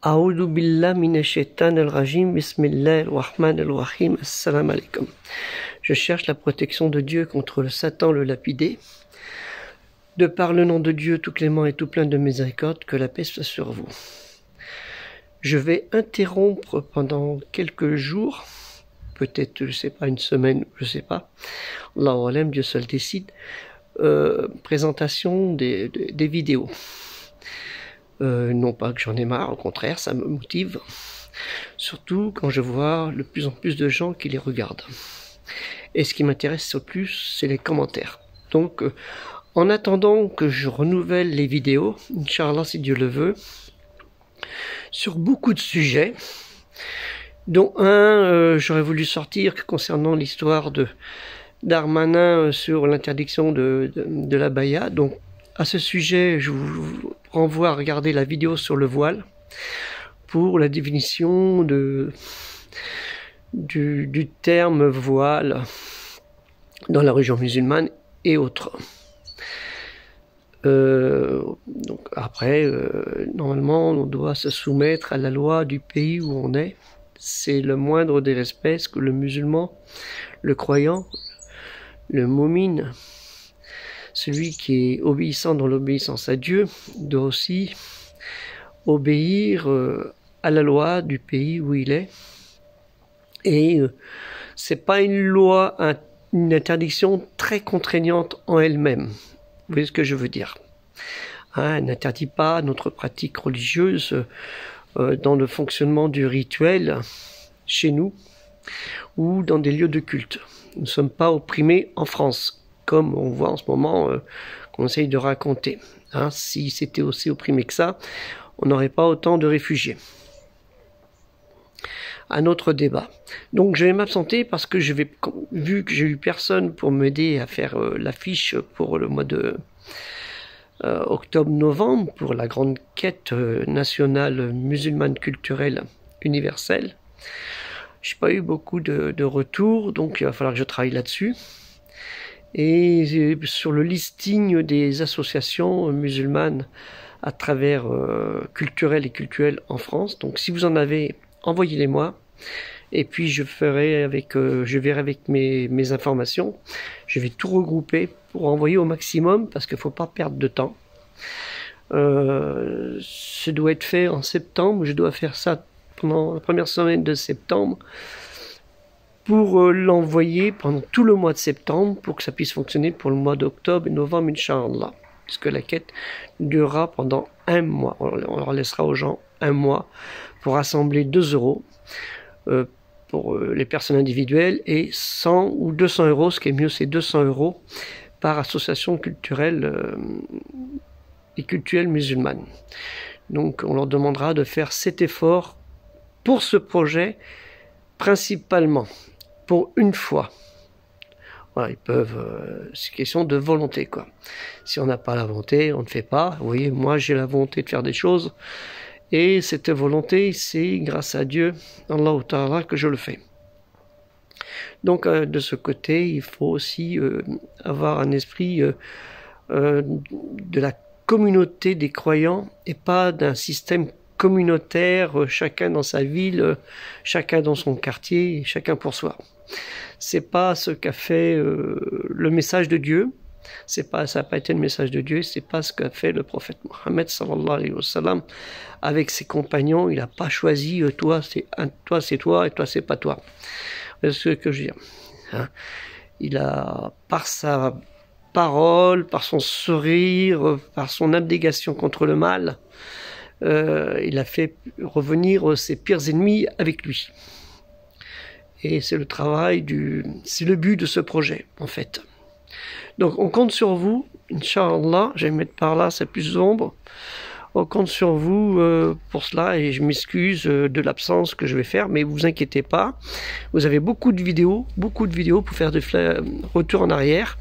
A'oudou billah minash shaitanir rajim, bismillahir rahmanir rahim, assalamu alaikum. Je cherche la protection de Dieu contre le Satan, le lapidé. De par le nom de Dieu, tout clément et tout plein de miséricorde, que la paix soit sur vous. Je vais interrompre pendant quelques jours, peut-être, je sais pas, une semaine, je sais pas. Allahu alam, Dieu seul décide. Présentation des vidéos. Non pas que j'en ai marre, au contraire, ça me motive. Surtout quand je vois de plus en plus de gens qui les regardent. Et ce qui m'intéresse le plus, c'est les commentaires. Donc, en attendant que je renouvelle les vidéos, Inch'Allah, si Dieu le veut, sur beaucoup de sujets, dont un, j'aurais voulu sortir concernant l'histoire de Darmanin sur l'interdiction de la baya. Donc, à ce sujet, je vous renvoie à regarder la vidéo sur le voile pour la définition du terme voile dans la religion musulmane et autres. Donc après, normalement, on doit se soumettre à la loi du pays où on est. C'est le moindre des respects que le musulman, le croyant, le moumine, celui qui est obéissant dans l'obéissance à Dieu, doit aussi obéir à la loi du pays où il est. Et c'est pas une loi, une interdiction très contraignante en elle-même. Vous voyez ce que je veux dire? Elle n'interdit pas notre pratique religieuse dans le fonctionnement du rituel chez nous ou dans des lieux de culte. Nous ne sommes pas opprimés en France, comme on voit en ce moment qu'on essaye de raconter. Si c'était aussi opprimé que ça, on n'aurait pas autant de réfugiés. Un autre débat. Donc je vais m'absenter parce que vu que j'ai eu personne pour m'aider à faire l'affiche pour le mois de octobre-novembre, pour la grande quête nationale musulmane culturelle universelle, j'ai pas eu beaucoup de retours, donc il va falloir que je travaille là-dessus. Et sur le listing des associations musulmanes à travers culturelles et cultuelles en France. Donc si vous en avez, envoyez-les-moi. Et puis je verrai avec mes informations. Je vais tout regrouper pour envoyer au maximum parce qu'il ne faut pas perdre de temps. Ça doit être fait en septembre. Je dois faire ça pendant la première semaine de septembre, pour l'envoyer pendant tout le mois de septembre, pour que ça puisse fonctionner pour le mois d'octobre et novembre, Inch'Allah. Puisque la quête durera pendant un mois. On leur laissera aux gens un mois pour rassembler 2 euros pour les personnes individuelles et 100 ou 200 euros, ce qui est mieux, c'est 200 euros par association culturelle et culturelle musulmane. Donc on leur demandera de faire cet effort pour ce projet, principalement pour une fois. Voilà, ils peuvent, c'est question de volonté, quoi. Si on n'a pas la volonté, on ne fait pas. Vous voyez, moi j'ai la volonté de faire des choses, et cette volonté, c'est grâce à Dieu, Allah Ta'ala, que je le fais. Donc de ce côté, il faut aussi avoir un esprit de la communauté des croyants et pas d'un système communautaire, chacun dans sa ville, chacun dans son quartier, chacun pour soi. C'est pas ce qu'a fait le message de Dieu. Ça n'a pas été le message de Dieu. C'est pas ce qu'a fait le prophète Mohammed sallallahu alayhi wa sallam avec ses compagnons. Il n'a pas choisi toi c'est toi et toi c'est pas toi. C'est ce que je veux dire. Il a, par sa parole, par son sourire, par son abnégation contre le mal, il a fait revenir ses pires ennemis avec lui. Et c'est le travail c'est le but de ce projet, en fait. Donc on compte sur vous, Inch'Allah, je vais mettre par là, c'est plus sombre. On compte sur vous pour cela et je m'excuse de l'absence que je vais faire, mais vous inquiétez pas. Vous avez beaucoup de vidéos pour faire des retours en arrière,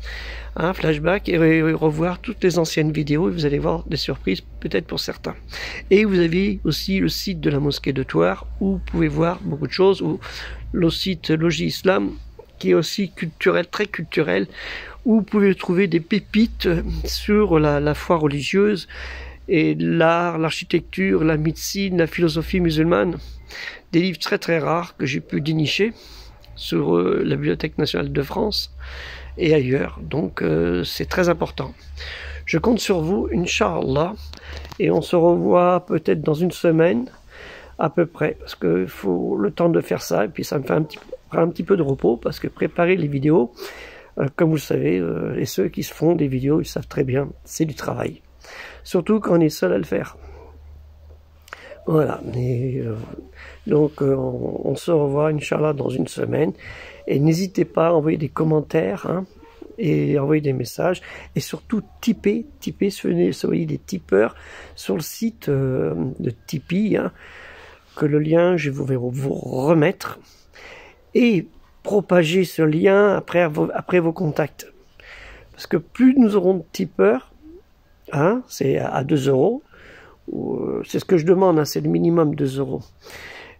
flashback, et revoir toutes les anciennes vidéos et vous allez voir des surprises peut-être pour certains. Et vous avez aussi le site de la mosquée de Thouars où vous pouvez voir beaucoup de choses, ou le site Logis Islam qui est aussi culturel, très culturel, où vous pouvez trouver des pépites sur la foi religieuse et l'art, l'architecture, la médecine, la philosophie musulmane. Des livres très très rares que j'ai pu dénicher sur la Bibliothèque nationale de France et ailleurs. Donc c'est très important. Je compte sur vous, Inch'Allah, et on se revoit peut-être dans une semaine à peu près, parce qu'il faut le temps de faire ça, et puis ça me fait un petit peu de repos, parce que préparer les vidéos, comme vous le savez, et ceux qui se font des vidéos, ils savent très bien, c'est du travail. Surtout quand on est seul à le faire. Voilà, donc on se revoit, Inch'Allah, dans une semaine, et n'hésitez pas à envoyer des commentaires, hein, et envoyer des messages, et surtout tiper, soyez des tipeurs sur le site de Tipeee, hein, que le lien je vais vous remettre, et propager ce lien après vos contacts, parce que plus nous aurons de tipeurs, hein, c'est à 2 €, c'est ce que je demande, hein, c'est le minimum 2 €,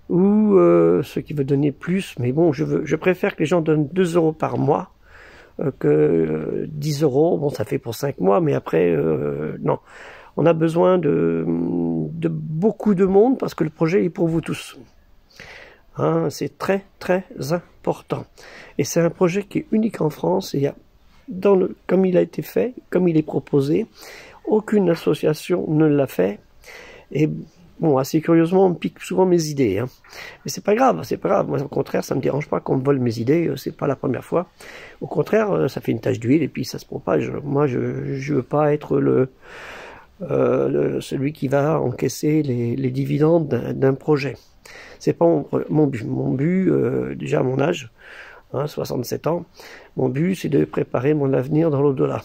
ou ceux qui veulent donner plus, mais bon, je préfère que les gens donnent 2 € par mois, que 10 €, bon ça fait pour 5 mois, mais après, non. On a besoin de beaucoup de monde, parce que le projet est pour vous tous. Hein, c'est très très important. Et c'est un projet qui est unique en France, et il y a, comme il a été fait, comme il est proposé, aucune association ne l'a fait. Et bon, assez curieusement, on me pique souvent mes idées, hein. Mais c'est pas grave, c'est pas grave. Moi, au contraire, ça me dérange pas qu'on me vole mes idées, c'est pas la première fois. Au contraire, ça fait une tache d'huile et puis ça se propage. Moi, je veux pas être celui qui va encaisser les dividendes d'un projet. C'est pas mon but. Mon but, déjà à mon âge, hein, 67 ans, mon but, c'est de préparer mon avenir dans l'au-delà.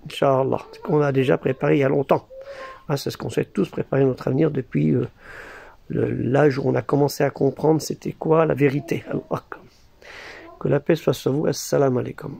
Inch'Allah, c'est qu'on a déjà préparé il y a longtemps. Ah, c'est ce qu'on souhaite tous, préparer notre avenir depuis l'âge où on a commencé à comprendre c'était quoi la vérité. Que la paix soit sur vous. Assalamu alaikum.